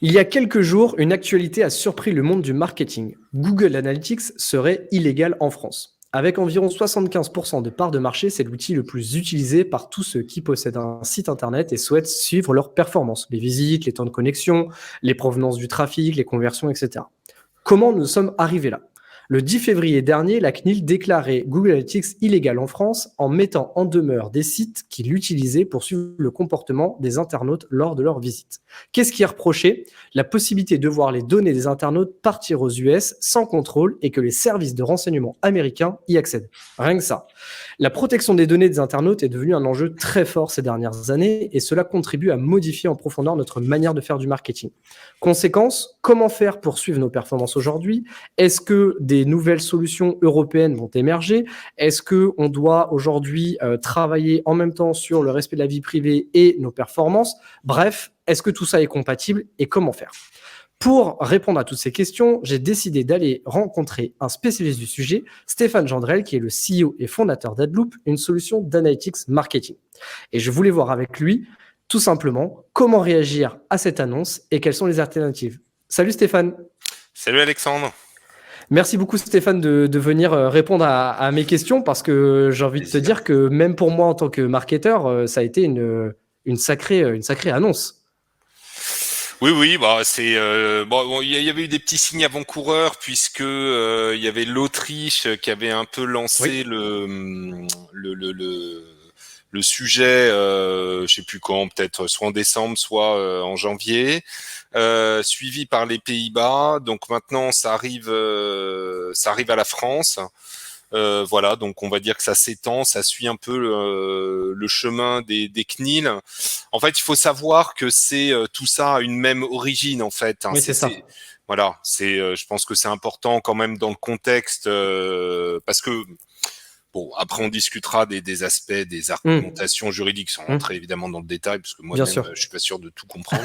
Il y a quelques jours, une actualité a surpris le monde du marketing. Google Analytics serait illégal en France. Avec environ 75% de parts de marché, c'est l'outil le plus utilisé par tous ceux qui possèdent un site internet et souhaitent suivre leurs performances, les visites, les temps de connexion, les provenances du trafic, les conversions, etc. Comment nous sommes arrivés là? Le 10 février dernier, la CNIL déclarait Google Analytics illégal en France en mettant en demeure des sites qui l'utilisaient pour suivre le comportement des internautes lors de leur visite. Qu'est-ce qui est reproché? La possibilité de voir les données des internautes partir aux US sans contrôle et que les services de renseignement américains y accèdent. Rien que ça. La protection des données des internautes est devenue un enjeu très fort ces dernières années et cela contribue à modifier en profondeur notre manière de faire du marketing. Conséquence, comment faire pour suivre nos performances aujourd'hui? Est-ce que des nouvelles solutions européennes vont émerger? Est-ce qu'on doit aujourd'hui travailler en même temps sur le respect de la vie privée et nos performances? Bref, est-ce que tout ça est compatible et comment faire? Pour répondre à toutes ces questions, j'ai décidé d'aller rencontrer un spécialiste du sujet, Stéphane Gendrel, qui est le CEO et fondateur d'AdLoop, une solution d'analytics marketing. Et je voulais voir avec lui, tout simplement, comment réagir à cette annonce et quelles sont les alternatives. Salut Stéphane. Salut Alexandre. Merci beaucoup Stéphane de venir répondre à mes questions parce que j'ai envie de te Plaisir. dire que même pour moi en tant que marketeur, ça a été une sacrée annonce. Oui, bah c'est bon, il y avait eu des petits signes avant-coureurs puisque il y avait l'Autriche qui avait un peu lancé Oui, le sujet, je sais plus quand, peut-être soit en décembre, soit en janvier, suivi par les Pays-Bas. Donc maintenant ça arrive à la France. Voilà, donc on va dire que ça s'étend, ça suit un peu le chemin des CNIL. En fait, il faut savoir que c'est tout ça a une même origine en fait. Hein. oui, c'est ça. Voilà, je pense que c'est important quand même dans le contexte parce que bon, après on discutera des aspects, des Mmh, argumentations juridiques sans mmh, rentrer évidemment dans le détail parce que bien moi-même sûr. je suis pas sûr de tout comprendre.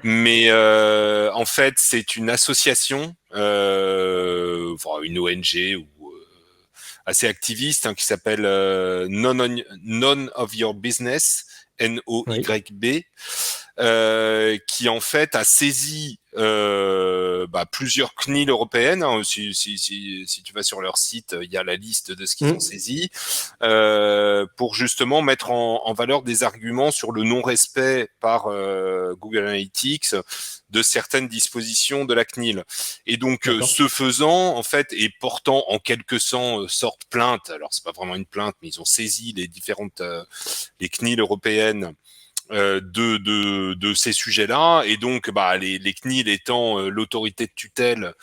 Mais en fait, c'est une association, enfin une ONG ou assez activiste hein, qui s'appelle None of Your Business, Oui. NOYB, qui en fait a saisi plusieurs CNIL européennes. Hein, si tu vas sur leur site, il y a la liste de ce qu'ils ont Mmh. saisi pour justement mettre en valeur des arguments sur le non-respect par Google Analytics de certaines dispositions de la CNIL. Et donc, D'accord. ce faisant, en fait, et portant en quelque sorte plainte, alors c'est pas vraiment une plainte, mais ils ont saisi les différentes les CNIL européennes de ces sujets-là, et donc les CNIL étant l'autorité de tutelle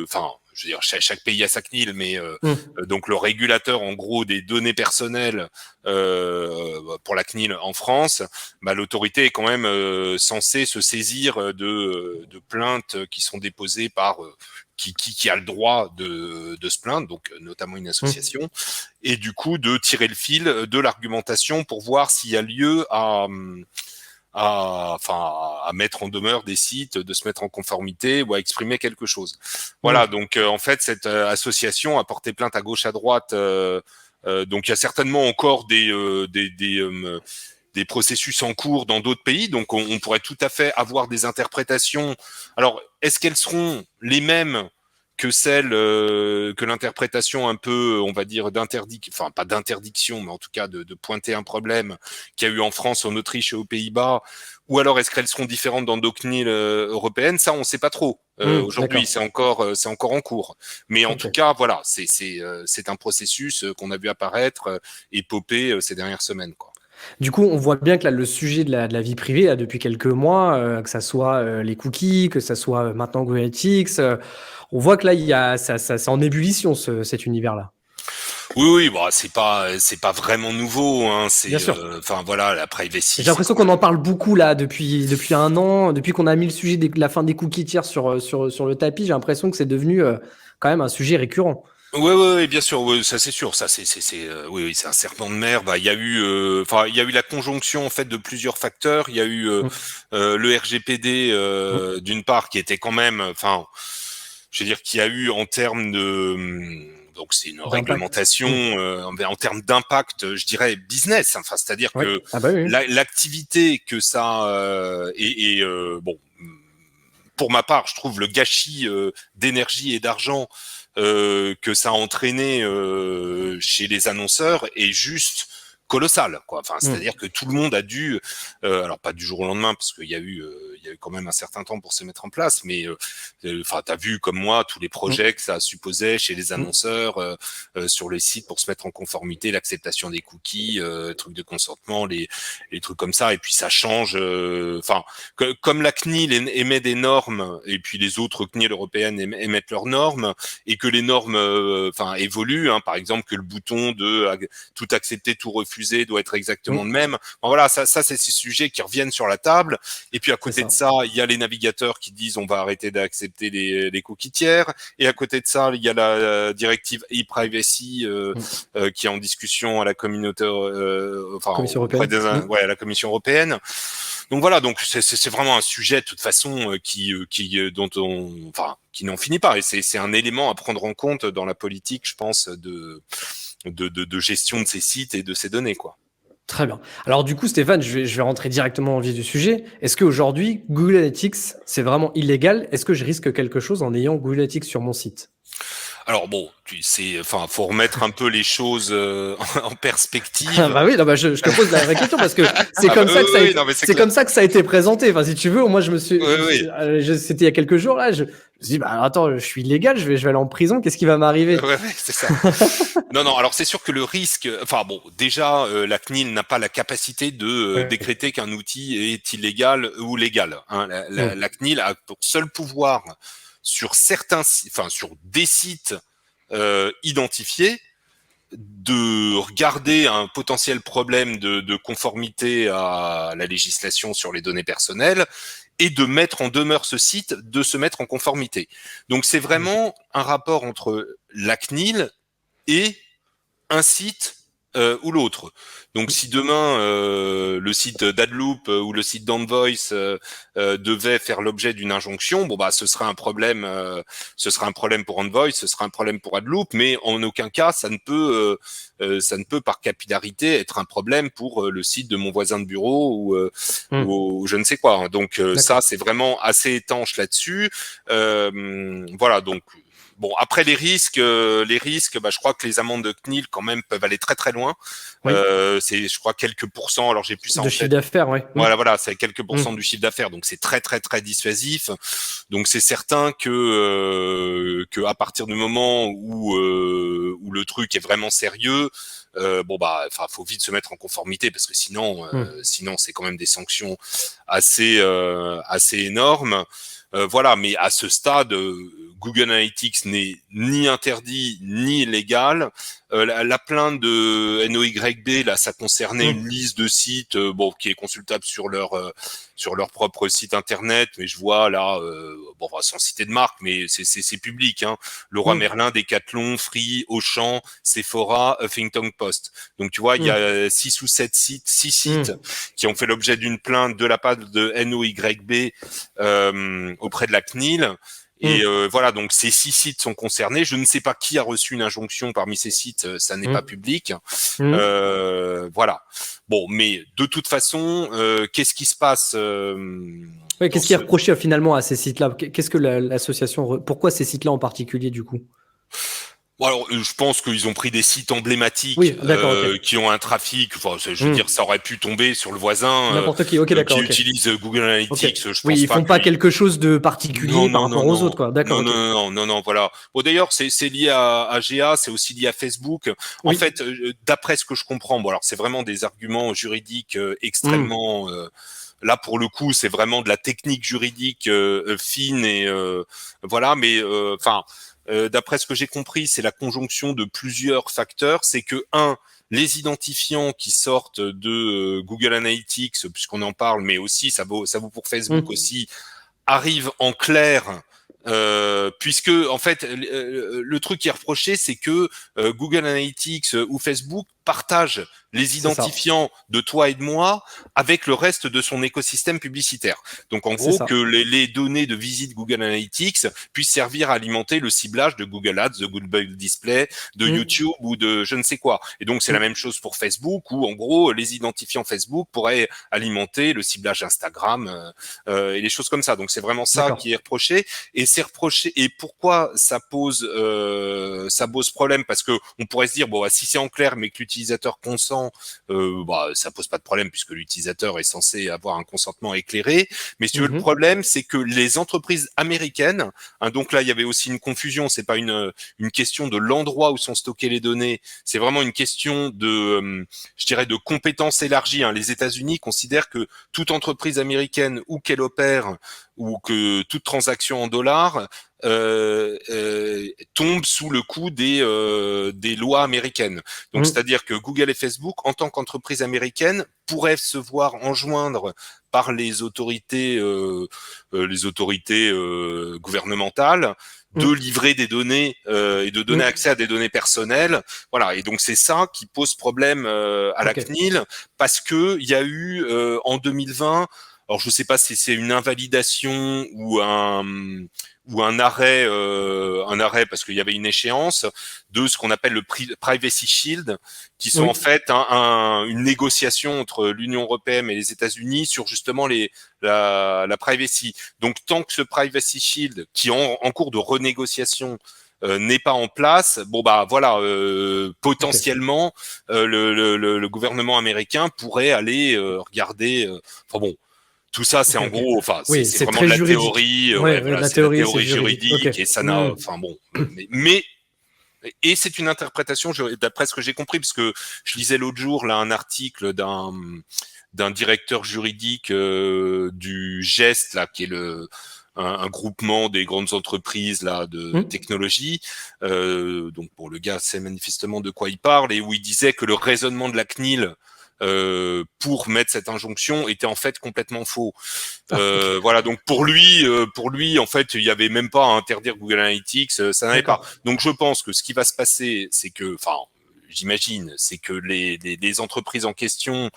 enfin je veux dire chaque pays a sa CNIL, mais Mmh. donc le régulateur en gros des données personnelles pour la CNIL en France, l'autorité est quand même censée se saisir de plaintes qui sont déposées par qui a le droit de se plaindre, donc notamment une Mmh. association, et du coup de tirer le fil de l'argumentation pour voir s'il y a lieu à mettre en demeure des sites, de se mettre en conformité ou à exprimer quelque chose. Voilà, Mmh. donc en fait cette association a porté plainte à gauche à droite. Donc il y a certainement encore des processus en cours dans d'autres pays, donc on pourrait tout à fait avoir des interprétations. Alors, est-ce qu'elles seront les mêmes que celles que l'interprétation un peu, on va dire, enfin pas d'interdiction, mais en tout cas de pointer un problème qu'il y a eu en France, en Autriche et aux Pays-Bas, ou alors est-ce qu'elles seront différentes dans d'autres CNIL européennes? Ça, on ne sait pas trop. Mmh. Aujourd'hui, D'accord. c'est encore en cours. Mais en tout OK. cas, voilà, c'est un processus qu'on a vu apparaître et popper ces dernières semaines, quoi. Du coup, on voit bien que là, le sujet de la vie privée, là, depuis quelques mois, que ça soit, les cookies, que ça soit, maintenant Google Analytics, on voit que là, il y a ça c'est en ébullition cet univers-là. Oui, bah c'est pas vraiment nouveau, hein. Bien sûr. Enfin voilà, la J'ai privacy, c'est l'impression quand qu'on en même. parle beaucoup là depuis un an, depuis qu'on a mis le sujet de la fin des cookies tiers sur le tapis, j'ai l'impression que c'est devenu, quand même un sujet récurrent. Ouais, bien sûr, ouais, ça c'est sûr, ça oui, c'est un serpent de mer. Il y a eu, enfin, il y a eu la conjonction en fait de plusieurs facteurs. Il y a eu Mmh. le RGPD Mmh. d'une part qui était quand même, enfin, je veux dire, qui a eu en termes de donc c'est une D'impact. réglementation en termes d'impact, je dirais business. Enfin, c'est-à-dire que oui. l'activité que ça bon, pour ma part, je trouve le gâchis d'énergie et d'argent que ça a entraîné chez les annonceurs est juste colossal, quoi. Enfin, c'est-à-dire que tout le monde a dû, alors pas du jour au lendemain, parce qu'il y a eu quand même un certain temps pour se mettre en place, mais enfin, t'as vu comme moi tous les projets que ça supposait chez les annonceurs sur les sites pour se mettre en conformité, l'acceptation des cookies, trucs de consentement, les trucs comme ça, et puis ça change. Enfin, comme la CNIL émet des normes, et puis les autres CNIL européennes émettent leurs normes, et que les normes, enfin, évoluent. Hein, par exemple, que le bouton de tout accepter, tout refuser doit être exactement le même. Bon, voilà, ça c'est ces sujets qui reviennent sur la table. Et puis à côté de ça, il y a les navigateurs qui disent on va arrêter d'accepter les cookies tiers. Et à côté de ça, il y a la directive e-privacy qui est en discussion à la communauté, enfin Commission auprès européenne. à la Commission européenne. Donc voilà, donc c'est vraiment un sujet de toute façon qui n'en finit pas. Et c'est un élément à prendre en compte dans la politique, je pense, de gestion de ces sites et de ces données, quoi. Très bien. Alors du coup, Stéphane, je vais rentrer directement en vif du sujet. Est-ce qu'aujourd'hui, Google Analytics, c'est vraiment illégal? Est-ce que je risque quelque chose en ayant Google Analytics sur mon site? Alors bon, faut remettre un peu les choses en perspective. Bah oui, non, bah je te pose la vraie question parce que c'est comme ça que c'est comme ça que ça a été présenté. Enfin, si tu veux, moi c'était il y a quelques jours là, je me suis dit bah attends, je suis illégal, je vais aller en prison, qu'est-ce qui va m'arriver? Ouais, c'est ça. Non, alors c'est sûr que le risque, enfin bon, déjà la CNIL n'a pas la capacité de décréter qu'un outil est illégal ou légal. Hein. La CNIL a pour seul pouvoir sur sur des sites identifiés, de regarder un potentiel problème de conformité à la législation sur les données personnelles et de mettre en demeure ce site de se mettre en conformité. Donc c'est vraiment un rapport entre la CNIL et un site ou l'autre. Donc si demain le site d'Adloop ou le site d'Envoice devait faire l'objet d'une injonction, bon bah ce serait un problème pour Envoice, ce serait un problème pour Adloop, mais en aucun cas ça ne peut par capillarité être un problème pour le site de mon voisin de bureau ou je ne sais quoi. Donc ça c'est vraiment assez étanche là-dessus. Voilà, donc bon, après les risques, bah, je crois que les amendes de CNIL quand même peuvent aller très très loin. Oui. C'est, je crois, quelques pourcents. Alors j'ai plus ça en de tête. chiffre d'affaires, ouais. Voilà, c'est quelques pourcents du chiffre d'affaires, donc c'est très très très dissuasif. Donc c'est certain que à partir du moment où le truc est vraiment sérieux, bon bah, enfin, faut vite se mettre en conformité parce que sinon c'est quand même des sanctions assez énormes. Voilà, mais à ce stade, Google Analytics n'est ni interdit ni illégal. La plainte de NOYB, là, ça concernait une liste de sites, qui est consultable sur leur propre site internet. Mais je vois là, sans citer de marque, mais c'est public. Hein, Leroy Merlin, Decathlon, Free, Auchan, Sephora, Huffington Post. Donc tu vois, il y a 6 ou 7 sites, 6 sites qui ont fait l'objet d'une plainte de la part de NOYB auprès de la CNIL. Et voilà, donc ces 6 sites sont concernés. Je ne sais pas qui a reçu une injonction parmi ces sites, ça n'est pas public. Voilà. Bon, mais de toute façon, qu'est-ce qui se passe qu'est-ce qui est reproché finalement à ces sites-là? Qu'est-ce que l'association... Pourquoi ces sites-là en particulier, du coup? Bon, alors, je pense qu'ils ont pris des sites emblématiques qui ont un trafic. Enfin, je veux dire, ça aurait pu tomber sur le voisin n'importe qui. Qui utilise Google Analytics. Je pense ils font pas quelque chose de particulier par rapport aux autres, quoi. D'accord. Non, voilà. Bon, d'ailleurs, c'est lié à GA, c'est aussi lié à Facebook. En fait, d'après ce que je comprends, bon, alors c'est vraiment des arguments juridiques extrêmement. Là, pour le coup, c'est vraiment de la technique juridique fine et voilà. Mais enfin. D'après ce que j'ai compris, c'est la conjonction de plusieurs facteurs. C'est que les identifiants qui sortent de Google Analytics, puisqu'on en parle, mais aussi ça vaut pour Facebook aussi, arrivent en clair. Puisque en fait le truc qui est reproché, c'est que Google Analytics ou Facebook partage les identifiants de toi et de moi avec le reste de son écosystème publicitaire. Donc en gros, que les données de visite Google Analytics puissent servir à alimenter le ciblage de Google Ads, de Google Display, de YouTube ou de je ne sais quoi. Et donc c'est la même chose pour Facebook, où en gros les identifiants Facebook pourraient alimenter le ciblage Instagram et les choses comme ça. Donc c'est vraiment ça qui est reproché. Et c'est reproché. Et pourquoi ça pose problème? Parce que on pourrait se dire bon, si c'est en clair mais que l'utilisateur consent, ça pose pas de problème puisque l'utilisateur est censé avoir un consentement éclairé. Mais si tu veux, le problème, c'est que les entreprises américaines, donc là il y avait aussi une confusion. C'est pas une question de l'endroit où sont stockées les données. C'est vraiment une question de, je dirais, de compétences élargies. Les États-Unis considèrent que toute entreprise américaine où qu'elle opère ou que toute transaction en dollars tombe sous le coup des lois américaines. Donc, c'est-à-dire que Google et Facebook, en tant qu'entreprise américaine, pourraient se voir enjoindre par les autorités gouvernementales de livrer des données et de donner accès à des données personnelles. Voilà. Et donc, c'est ça qui pose problème à la CNIL, parce que il y a eu en 2020, alors je ne sais pas si c'est une invalidation ou un arrêt parce qu'il y avait une échéance de ce qu'on appelle le Privacy Shield, qui sont en fait une négociation entre l'Union européenne et les États-Unis sur justement la privacy. Donc tant que ce Privacy Shield, qui est en cours de renégociation, n'est pas en place, potentiellement le gouvernement américain pourrait aller regarder. Tout ça, c'est en gros, c'est vraiment de la théorie, c'est de la théorie juridique et ça n'a, et c'est une interprétation d'après ce que j'ai compris, parce que je lisais l'autre jour là un article d'un directeur juridique du GEST là, qui est un groupement des grandes entreprises là de technologie. Donc pour le gars, c'est manifestement de quoi il parle, et où il disait que le raisonnement de la CNIL pour mettre cette injonction était en fait complètement faux. Voilà, donc pour lui, en fait, il y avait même pas à interdire Google Analytics, ça n'avait pas. Donc je pense que ce qui va se passer, c'est que, j'imagine, c'est que les entreprises en question,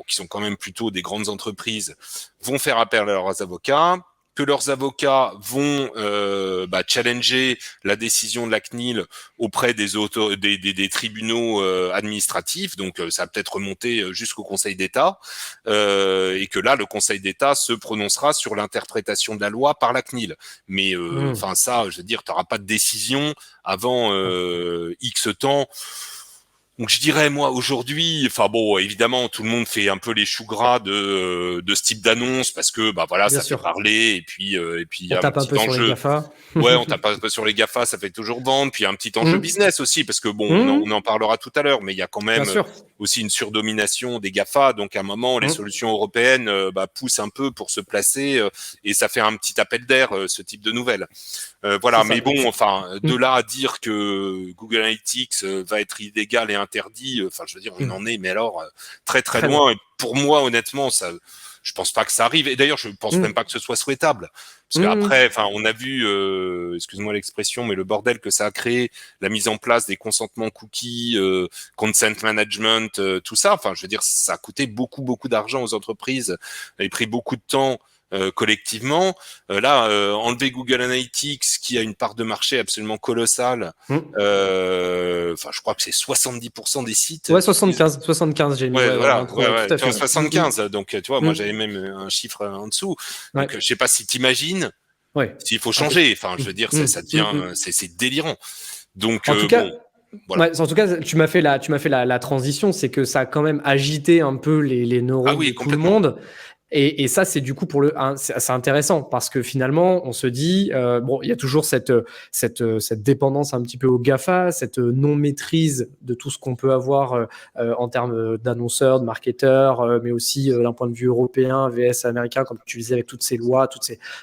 qui sont quand même plutôt des grandes entreprises, vont faire appel à leurs avocats, que leurs avocats vont challenger la décision de la CNIL auprès des tribunaux administratifs, donc ça va peut-être remonter jusqu'au Conseil d'État, et que là le Conseil d'État se prononcera sur l'interprétation de la loi par la CNIL. Mais ça, je veux dire, tu n'auras pas de décision avant X temps. Donc je dirais, moi, aujourd'hui, évidemment, tout le monde fait un peu les choux gras de ce type d'annonce, parce que ça fait parler, et puis il y a un petit enjeu. Ouais, on tape un peu sur les GAFA, ça fait toujours vendre, puis il y a un petit enjeu business aussi, parce que on en parlera tout à l'heure, mais il y a quand même aussi une surdomination des GAFA, donc à un moment, les solutions européennes poussent un peu pour se placer, et ça fait un petit appel d'air, ce type de nouvelles. Mais bon, de là à dire que Google Analytics va être illégal et interdit, je veux dire, on en est, mais alors très très loin. Et pour moi, honnêtement, je pense pas que ça arrive. Et d'ailleurs, je pense même pas que ce soit souhaitable, parce qu'après, on a vu, excuse-moi l'expression, mais le bordel que ça a créé, la mise en place des consentements cookies, consent management, tout ça. Je veux dire, ça a coûté beaucoup beaucoup d'argent aux entreprises, et pris beaucoup de temps. Collectivement, enlever Google Analytics, qui a une part de marché absolument colossale, je crois que c'est 70% des sites. Ouais, 75, j'ai mis. Ouais, 75. Donc, tu vois, moi, j'avais même un chiffre en dessous. Donc, je sais pas si t'imagines, s'il faut changer. Je veux dire, ça devient, c'est délirant. Donc, en tout cas, en tout cas, tu m'as fait la transition, c'est que ça a quand même agité un peu les neurones de tout le monde. Et ça, c'est du coup c'est intéressant, parce que finalement, on se dit, il y a toujours cette dépendance un petit peu au GAFA, cette non-maîtrise de tout ce qu'on peut avoir en termes d'annonceurs, de marketeurs, mais aussi d'un point de vue européen, VS américain, comme tu disais, avec toutes ces lois,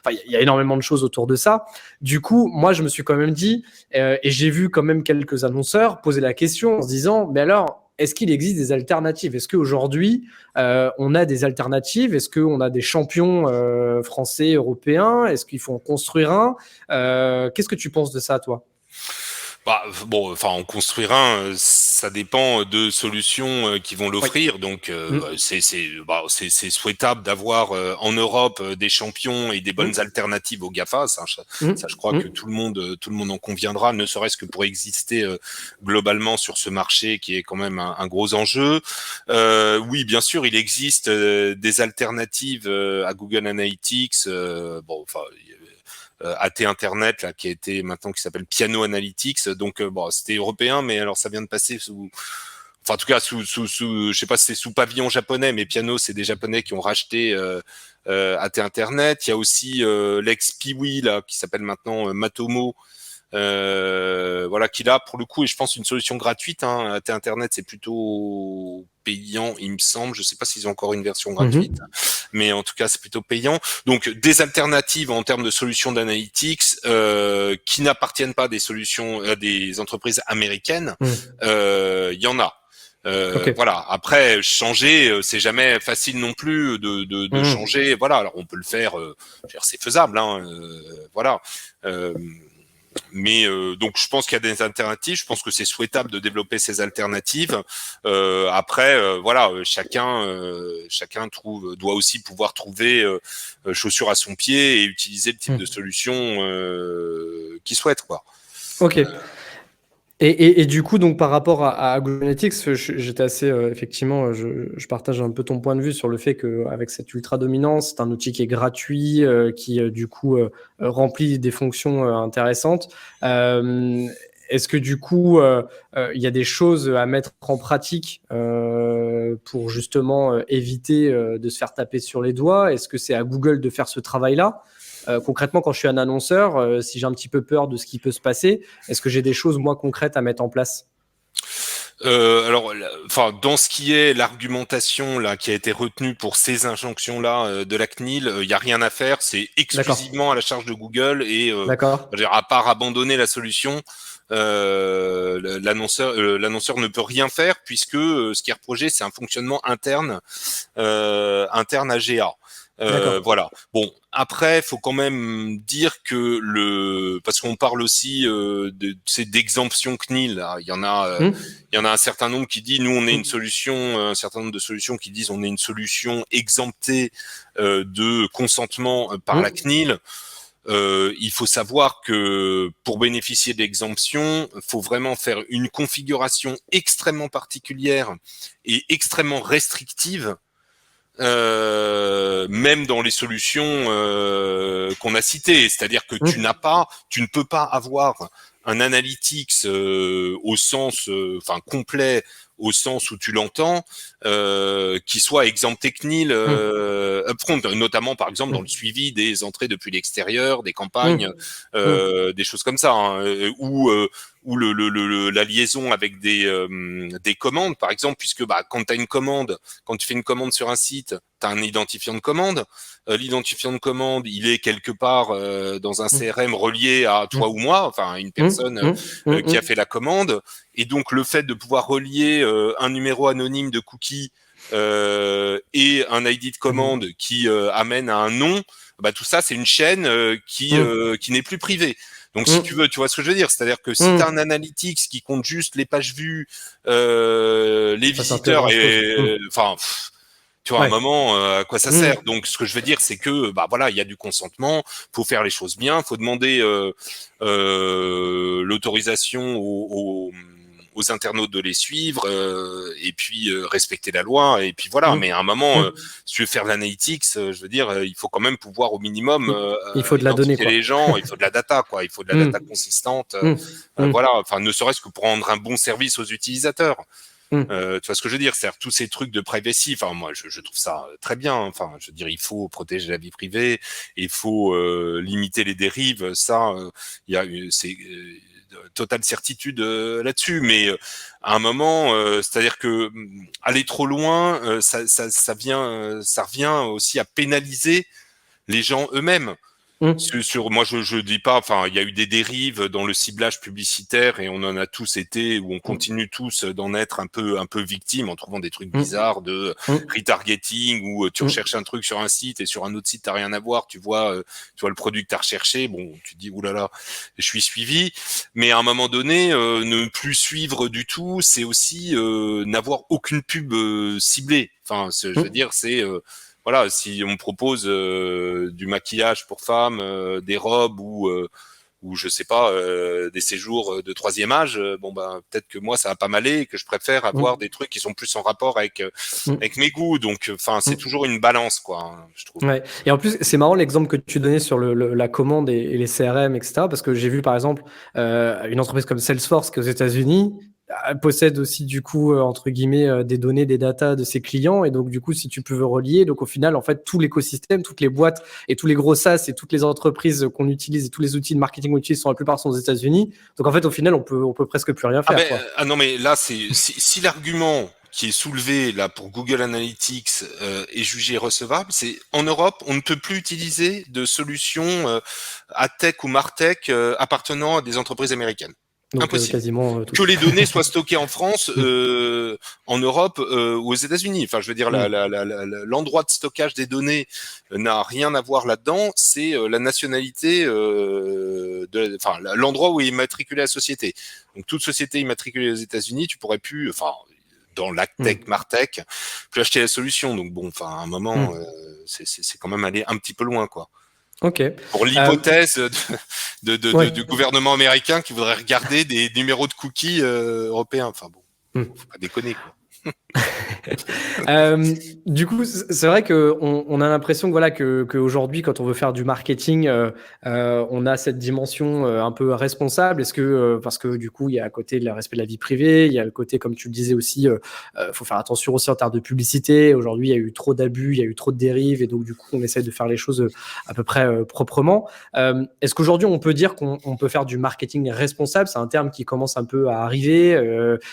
il y a énormément de choses autour de ça. Du coup, moi, je me suis quand même dit, et j'ai vu quand même quelques annonceurs poser la question en se disant, mais alors, est-ce qu'il existe des alternatives? Est-ce qu'aujourd'hui, on a des alternatives? Est-ce qu'on a des champions français, européens? Est-ce qu'il faut en construire un? Qu'est-ce que tu penses de ça, toi? Bah, bon, enfin, en construire un, ça dépend de solutions qui vont Oui. l'offrir. Donc, Mm, c'est souhaitable d'avoir en Europe des champions et des bonnes mm, alternatives aux GAFA. Ça, je mm, crois que mm. tout le monde en conviendra, ne serait-ce que pour exister globalement sur ce marché qui est quand même un gros enjeu. Oui, bien sûr, il existe des alternatives à Google Analytics. Bon, enfin, AT Internet là qui a été maintenant qui s'appelle Piano Analytics. Donc bon, c'était européen, mais alors ça vient de passer sous, enfin en tout cas sous je sais pas si c'est sous pavillon japonais, mais Piano c'est des Japonais qui ont racheté AT Internet. Il y a aussi l'ex Piwi là qui s'appelle maintenant Matomo. Voilà, qu'il a pour le coup, et je pense une solution gratuite. Hein. AT Internet, c'est plutôt payant, il me semble. Je sais pas s'ils ont encore une version gratuite, Mhm. mais en tout cas, c'est plutôt payant. Donc, des alternatives en termes de solutions d'analytics qui n'appartiennent pas à des solutions, à des entreprises américaines. Mm. Il y en a. Ok. Voilà. Après, changer, c'est jamais facile non plus de Mm. changer. Voilà. Alors, on peut le faire. C'est faisable. Hein, voilà. Euh, mais donc je pense qu'il y a des alternatives. Je pense que c'est souhaitable de développer ces alternatives. Après, voilà, chacun doit aussi pouvoir trouver chaussure à son pied et utiliser le type de Mm. solution qu'il souhaite, quoi. Ok. Et du coup, donc par rapport à Google Analytics, j'étais assez effectivement, je partage un peu ton point de vue sur le fait qu'avec cette ultra dominance, c'est un outil qui est gratuit, qui du coup remplit des fonctions intéressantes. Euh, Est-ce que du coup, il y a des choses à mettre en pratique pour justement éviter de se faire taper sur les doigts? Est-ce que c'est à Google de faire ce travail-là? Concrètement, quand je suis un annonceur, si j'ai un petit peu peur de ce qui peut se passer, est-ce que j'ai des choses, moi, concrètes à mettre en place? Alors, enfin, dans ce qui est l'argumentation là qui a été retenue pour ces injonctions là de la CNIL, il y a rien à faire. C'est D'accord. exclusivement à la charge de Google et D'accord. à part abandonner la solution, l'annonceur ne peut rien faire puisque ce qui est reproché, c'est un fonctionnement interne à GA. D'accord. Voilà. Bon, après, faut quand même dire que parce qu'on parle aussi d'exemption CNIL. Là. Il y en a un certain nombre qui dit, nous, on est une Mmh. solution, un certain nombre de solutions qui disent, on est une solution exemptée de consentement par la Mmh. CNIL. Il faut savoir que pour bénéficier de l'exemption, il faut vraiment faire une configuration extrêmement particulière et extrêmement restrictive, même dans les solutions qu'on a citées. C'est-à-dire que Mmh. tu ne peux pas avoir un analytics au sens, enfin complet, au sens où tu l'entends, qui soit exempté CNIL Mmh. upfront, notamment par exemple dans le Mmh. suivi des entrées depuis l'extérieur, des campagnes, Mmh. Mmh. des choses comme ça, hein, ou la liaison avec des commandes, par exemple, puisque bah, quand tu as une commande, quand tu fais une commande sur un site, tu as un identifiant de commande. L'identifiant de commande, il est quelque part dans un Mmh. CRM relié à toi ou Mmh. moi, enfin une Mmh. personne Mmh. Mmh. qui a Mmh. fait la commande. Et donc le fait de pouvoir relier un numéro anonyme de cookie et un ID de Mmh. commande qui amène à un nom, bah, tout ça, c'est une chaîne qui n'est plus privée. Donc, si tu Mmh. veux, tu vois ce que je veux dire. C'est-à-dire que si tu as un Mmh. analytics qui compte juste les pages vues, les Ça sert plus à visiteurs, grand chose. Mmh. et enfin, tu vois, à un Ouais. moment, à quoi ça sert? Mmh. Donc, ce que je veux dire, c'est que, bah voilà, il y a du consentement, faut faire les choses bien, faut demander l'autorisation aux internautes de les suivre, et puis respecter la loi, et puis voilà. Mais Mmh. à un moment, Mmh. si tu veux faire de l'analytics, je veux dire, il faut quand même pouvoir au minimum Il faut de la donnée, identifier quoi. les gens. Il faut de la data, quoi. Il faut de la data Mmh. consistante. Mmh. Mmh. Voilà. Enfin, ne serait-ce que pour rendre un bon service aux utilisateurs. Mmh. Tu vois ce que je veux dire? C'est-à-dire tous ces trucs de privacy. Enfin, moi, je trouve ça très bien. Enfin, je veux dire, il faut protéger la vie privée, il faut limiter les dérives. Ça, il y a, c'est totale certitude là-dessus. Mais à un moment, c'est-à-dire que aller trop loin, ça revient aussi à pénaliser les gens eux-mêmes. Moi, je dis pas. Enfin, il y a eu des dérives dans le ciblage publicitaire et on en a tous été, ou on continue tous d'en être un peu victimes en trouvant des trucs bizarres de retargeting, où tu recherches un truc sur un site et sur un autre site t'as rien à voir. Tu vois le produit que t'as recherché. Bon, tu te dis oulala, je suis suivi. Mais à un moment donné, ne plus suivre du tout, c'est aussi n'avoir aucune pub ciblée. Enfin, je veux dire, c'est voilà, si on me propose du maquillage pour femmes, des robes ou je sais pas, des séjours de troisième âge, bon ben peut-être que moi ça va pas m'aller et que je préfère avoir des trucs qui sont plus en rapport avec mes goûts. Donc enfin c'est toujours une balance quoi, hein, je trouve. Ouais. Et en plus, c'est marrant l'exemple que tu donnais sur la commande et les CRM, etc. Parce que j'ai vu par exemple une entreprise comme Salesforce qui est aux États-Unis possède aussi du coup entre guillemets des données, des datas de ses clients, et donc du coup si tu peux relier, donc au final en fait tout l'écosystème, toutes les boîtes et tous les gros SaaS et toutes les entreprises qu'on utilise et tous les outils de marketing qu'on utilise sont la plupart sont aux États-Unis. Donc en fait au final on peut presque plus rien faire. Non mais là c'est si l'argument qui est soulevé là pour Google Analytics est jugé recevable, c'est en Europe on ne peut plus utiliser de solutions AdTech ou MarTech appartenant à des entreprises américaines. Donc Impossible. quasiment Que les données soient stockées en France, en Europe ou aux États-Unis. Enfin, je veux dire, l'endroit de stockage des données n'a rien à voir là-dedans. C'est la nationalité, l'endroit où est immatriculée la société. Donc, toute société immatriculée aux États-Unis, tu pourrais plus, dans l'AdTech, MarTech, plus acheter la solution. Donc, bon, à un moment, c'est quand même aller un petit peu loin, quoi. Ok. Pour l'hypothèse du gouvernement américain qui voudrait regarder des numéros de cookies européens. Enfin bon, faut pas déconner quoi. Du coup, c'est vrai que on a l'impression que voilà que aujourd'hui, quand on veut faire du marketing, on a cette dimension un peu responsable. Est-ce que parce que du coup, il y a à côté le respect de la vie privée, il y a le côté, comme tu le disais aussi, faut faire attention aussi en termes de publicité. Aujourd'hui, il y a eu trop d'abus, il y a eu trop de dérives, et donc du coup, on essaie de faire les choses à peu près proprement. Est-ce qu'aujourd'hui, on peut dire qu'on peut faire du marketing responsable? C'est un terme qui commence un peu à arriver.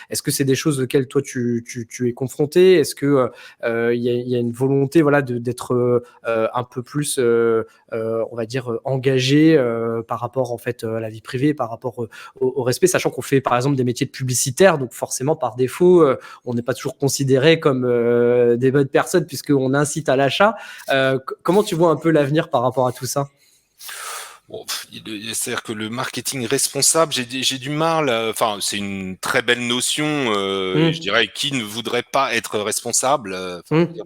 Est-ce que c'est des choses auxquelles toi tu es confronté? Est-ce que y a une volonté voilà d'être un peu plus on va dire engagé par rapport en fait à la vie privée, par rapport au respect, sachant qu'on fait par exemple des métiers de publicitaire, donc forcément par défaut on n'est pas toujours considéré comme des bonnes personnes puisqu'on incite à l'achat. Comment tu vois un peu l'avenir par rapport à tout ça? Bon, c'est-à-dire que le marketing responsable, j'ai du mal. Enfin, c'est une très belle notion. Je dirais, qui ne voudrait pas être responsable?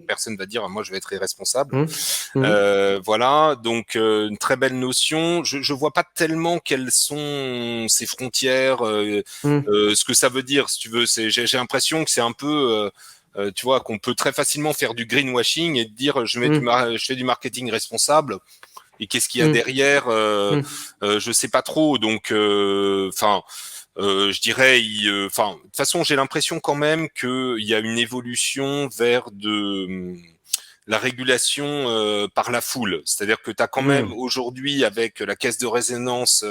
Personne va dire, moi, je vais être irresponsable. Voilà, donc une très belle notion. Je vois pas tellement quelles sont ses frontières, ce que ça veut dire, si tu veux. J'ai l'impression que c'est un peu tu vois, qu'on peut très facilement faire du greenwashing et dire je fais du marketing responsable. Et qu'est-ce qu'il y a derrière je sais pas trop. Donc, je dirais, de toute façon, j'ai l'impression quand même qu'il y a une évolution vers la régulation par la foule. C'est-à-dire que tu as quand même aujourd'hui, avec la caisse de résonance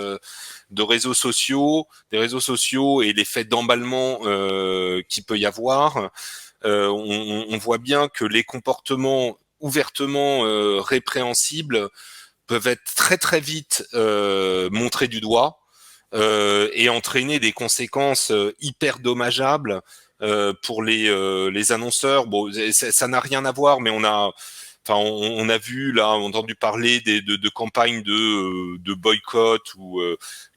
des réseaux sociaux et l'effet d'emballement qu'il peut y avoir, on voit bien que les comportements ouvertement répréhensibles peuvent être très très vite montrés du doigt et entraîner des conséquences hyper dommageables pour les annonceurs. Bon, ça n'a rien à voir, mais on a vu là, entendu parler de campagnes de boycott ou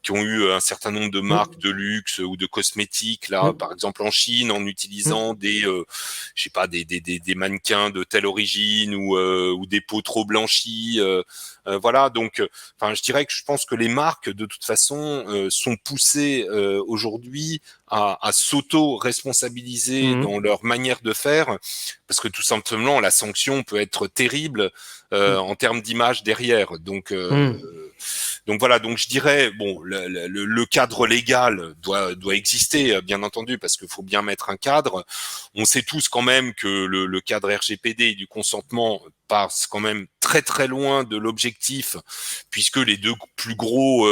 qui ont eu un certain nombre de marques de luxe ou de cosmétiques là, par exemple en Chine, en utilisant des mannequins de telle origine ou des peaux trop blanchies. Voilà, donc, je dirais que je pense que les marques de toute façon sont poussées aujourd'hui à s'auto-responsabiliser dans leur manière de faire, parce que tout simplement la sanction peut être terrible en termes d'image derrière. Donc voilà, donc je dirais le cadre légal doit exister bien entendu, parce qu'il faut bien mettre un cadre. On sait tous quand même que le cadre RGPD et du consentement passe quand même très très loin de l'objectif, puisque les deux plus gros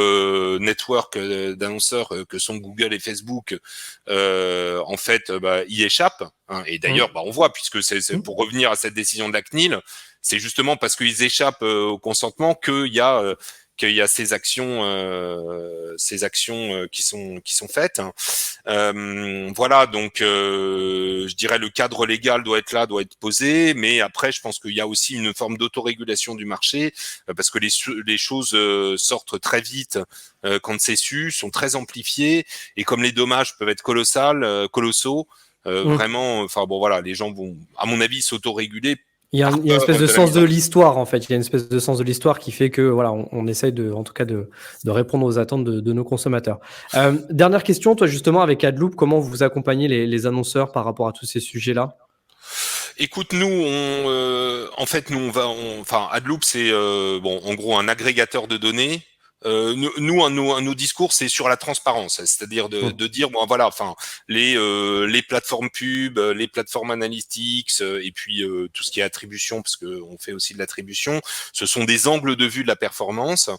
networks d'annonceurs que sont Google et Facebook en fait y échappent, hein. Et d'ailleurs on voit, puisque c'est pour revenir à cette décision de la CNIL, c'est justement parce qu'ils échappent au consentement qu'il y a ces actions qui sont faites. Voilà, donc je dirais le cadre légal doit être là, doit être posé, mais après je pense qu'il y a aussi une forme d'autorégulation du marché parce que les choses sortent très vite quand c'est su, sont très amplifiées et comme les dommages peuvent être colossaux, vraiment, enfin bon voilà, les gens vont, à mon avis, s'autoréguler. Il y a une espèce de sens de l'histoire, en fait. Il y a une espèce de sens de l'histoire qui fait que, voilà, on essaye en tout cas, de répondre aux attentes de nos consommateurs. Dernière question, toi, justement, avec AdLoop, comment vous accompagnez les annonceurs par rapport à tous ces sujets-là? Écoute, nous, en fait, enfin, AdLoop, c'est en gros un agrégateur de données. Nos discours, c'est sur la transparence, c'est-à-dire de dire bon voilà, enfin les plateformes pub, les plateformes analytics et puis tout ce qui est attribution, parce que on fait aussi de l'attribution, ce sont des angles de vue de la performance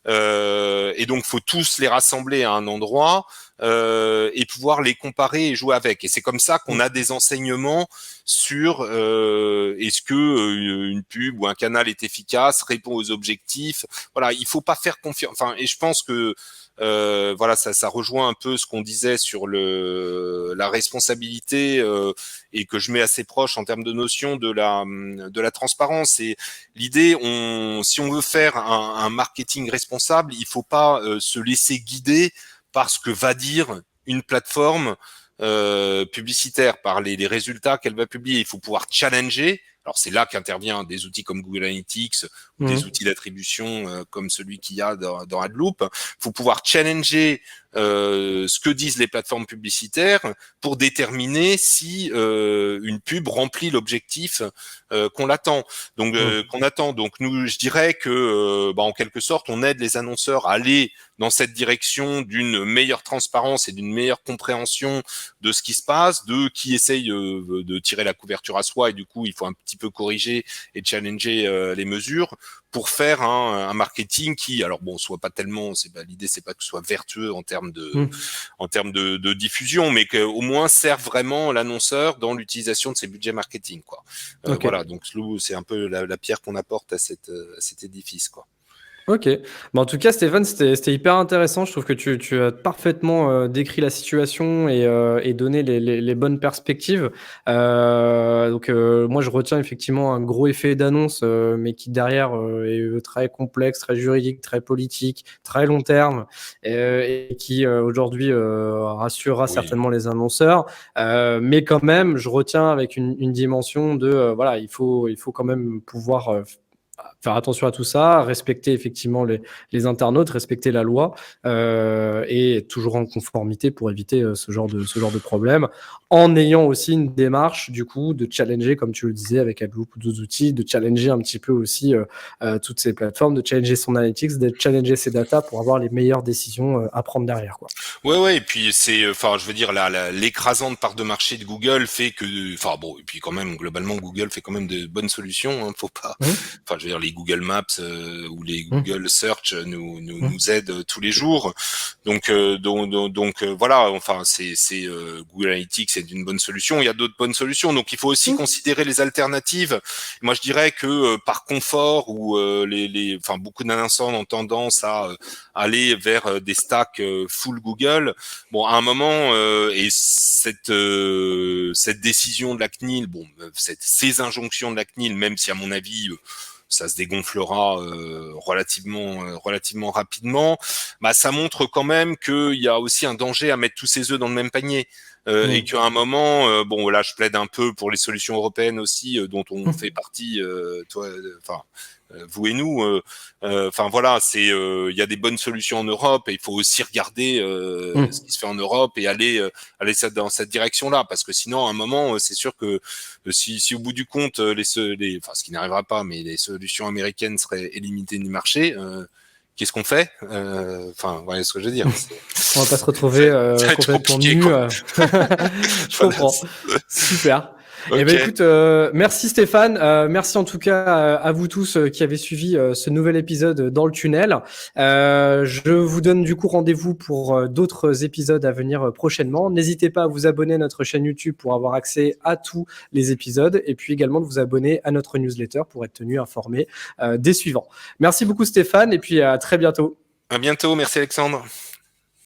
et donc faut tous les rassembler à un endroit et pouvoir les comparer et jouer avec. Et c'est comme ça qu'on a des enseignements sur est-ce que une pub ou un canal est efficace, répond aux objectifs. Voilà, il faut pas faire confiance. Enfin, et je pense que voilà, ça rejoint un peu ce qu'on disait sur la responsabilité et que je mets assez proche en termes de notion de la transparence. Et l'idée, si on veut faire un marketing responsable, il faut pas se laisser guider par ce que va dire une plateforme publicitaire, par les résultats qu'elle va publier. Il faut pouvoir challenger. Alors c'est là qu'intervient des outils comme Google Analytics ou des outils d'attribution comme celui qu'il y a dans AdLoop. Il faut pouvoir challenger ce que disent les plateformes publicitaires pour déterminer si une pub remplit l'objectif qu'on attend. Donc nous, je dirais que en quelque sorte, on aide les annonceurs à aller dans cette direction d'une meilleure transparence et d'une meilleure compréhension de ce qui se passe, de qui essaye de tirer la couverture à soi et du coup il faut un petit peu corriger et challenger les mesures pour faire un marketing qui, alors bon, soit pas tellement, l'idée c'est pas que ce soit vertueux en termes de diffusion, mais qu'au moins serve vraiment l'annonceur dans l'utilisation de ses budgets marketing, quoi. Okay. Voilà, donc c'est un peu la pierre qu'on apporte à cet édifice, quoi. Ok. Bah, en tout cas, Stéphane, c'était hyper intéressant. Je trouve que tu as parfaitement décrit la situation et donné les bonnes perspectives. Donc, moi, je retiens effectivement un gros effet d'annonce, mais qui derrière est très complexe, très juridique, très politique, très long terme, et qui aujourd'hui rassurera certainement les annonceurs. Mais quand même, je retiens avec une dimension de voilà, il faut quand même pouvoir faire attention à tout ça, respecter effectivement les internautes, respecter la loi et être toujours en conformité pour éviter ce genre de problème, en ayant aussi une démarche du coup de challenger, comme tu le disais avec AdLoop ou d'autres outils, de challenger un petit peu aussi toutes ces plateformes, de challenger son analytics, de challenger ses data pour avoir les meilleures décisions à prendre derrière, quoi. Ouais, et puis je veux dire, l'écrasante part de marché de Google fait que, et puis quand même, globalement, Google fait quand même de bonnes solutions, hein, faut pas, je veux dire, les Google Maps ou les Google Search nous aident tous les jours, donc voilà, enfin, c'est Google Analytics c'est une bonne solution, il y a d'autres bonnes solutions, donc il faut aussi considérer les alternatives. Moi, je dirais que par confort ou beaucoup d'annonceurs ont tendance à aller vers des stacks full Google. Bon, à un moment, et cette décision de la CNIL, ces injonctions de la CNIL, même si à mon avis ça se dégonflera relativement rapidement, ça montre quand même qu'il y a aussi un danger à mettre tous ses œufs dans le même panier. Et qu'à un moment, là, je plaide un peu pour les solutions européennes aussi, dont on fait partie, vous et nous. Voilà, il y a des bonnes solutions en Europe et il faut aussi regarder ce qui se fait en Europe et aller dans cette direction-là, parce que sinon, à un moment, c'est sûr que si au bout du compte, ce qui n'arrivera pas, mais les solutions américaines seraient élimitées du marché. Qu'est-ce qu'on fait? Vous voyez ce que je veux dire. On va pas se retrouver complètement nus. Je comprends. Super. Eh Ok. ben écoute, merci Stéphane, merci en tout cas à vous tous qui avez suivi ce nouvel épisode dans le tunnel. Je vous donne du coup rendez-vous pour d'autres épisodes à venir prochainement. N'hésitez pas à vous abonner à notre chaîne YouTube pour avoir accès à tous les épisodes et puis également de vous abonner à notre newsletter pour être tenu informé des suivants. Merci beaucoup Stéphane et puis à très bientôt. À bientôt. Merci Alexandre.